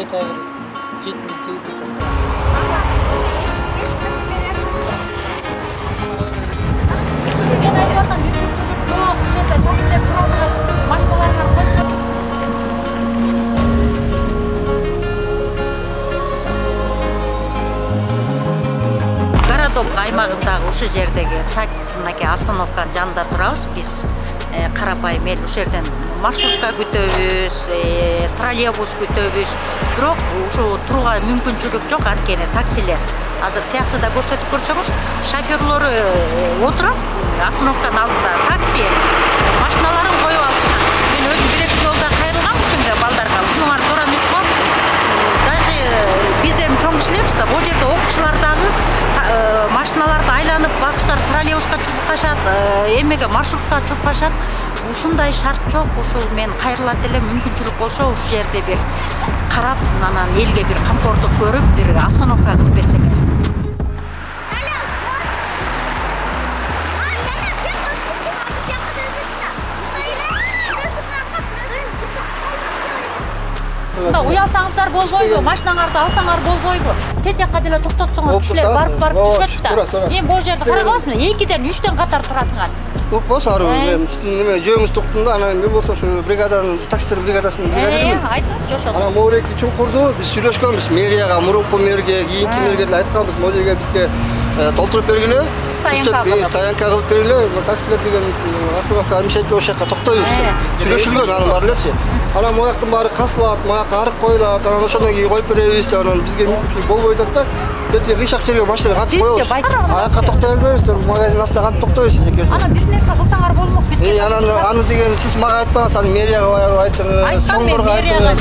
7 ай 7-8 Городок аймагындагы ушу жердеги мынакей остановканын жанында турабыз. Биз карапайым эл ушул жерден маршрутка күтөбүз, троллейбус күтөбүз. Бирок ушу турууга мүмкүнчүлүк жок, анткени таксилер. Азыр тияктыда көрсөтүп көрсөңүз, шофёрлору отуруп, остановканын алдында такси машиналарын коюп алышкан. Мен өзүм бир-эки жолда кайрылгам ушунга балдарга. Ушулар туура эмес го. Даже биз эми чоң кишилербиз да, бул жерде окуучулар дагы машиналарды айланып, бакыштар троллейбуска чуркашат, эмеге маршрутка чуркашат. Ушундай шарт жок. Ушул мен кайрылат элем, мүмкүнчүлүк болсо ушул жерде бир карап, анан элге бир камкордук көрүп, бир остановка кылып берсек. Уялсаңыздар болбойбу, машинаңарды алсаңар болбойбу. Тет жакка деле токтотсоңор кишилер барып түшөт да. Мен бул жерде карап алыпмын, 2-ден 3-тен катар турасыңар. Болсо неме жөөңүз токтун да, анан мен болсо ушу бригаданын, таксилер бригадасынын бригадирмин. Айтыңыз, жошо. Анан могуреки чуңкурду биз сүйлөшкөнбүз, мэрияга, мурунку мэрге, кийинки мэрге деле айтканбыз, могу жерге бизге толтуруп бергиле. Стоянка кылып бергиле, таксилер деген остановка мешать ошол жака токтойбуз деп. Сүйлөшүлгөн анын баары элечи. Анан мояктын баары касылат, моякка арык коюлат, анан ошондон кийин коюп беребиз деп, анан бизге мүмкүнчүлүк болбой атат да. Дети кыйшак жерге машина кантип коебуз. Аякка токтой бербейбиз деп, магазин астына кантип токтойбуз экөөбүз. Анан бир нерсе кылсаңар болмок бизге. Анан аны деген сиз мага айтпаңыз, аны мэрияга айтыңыз, чоңдорго айтыңыз.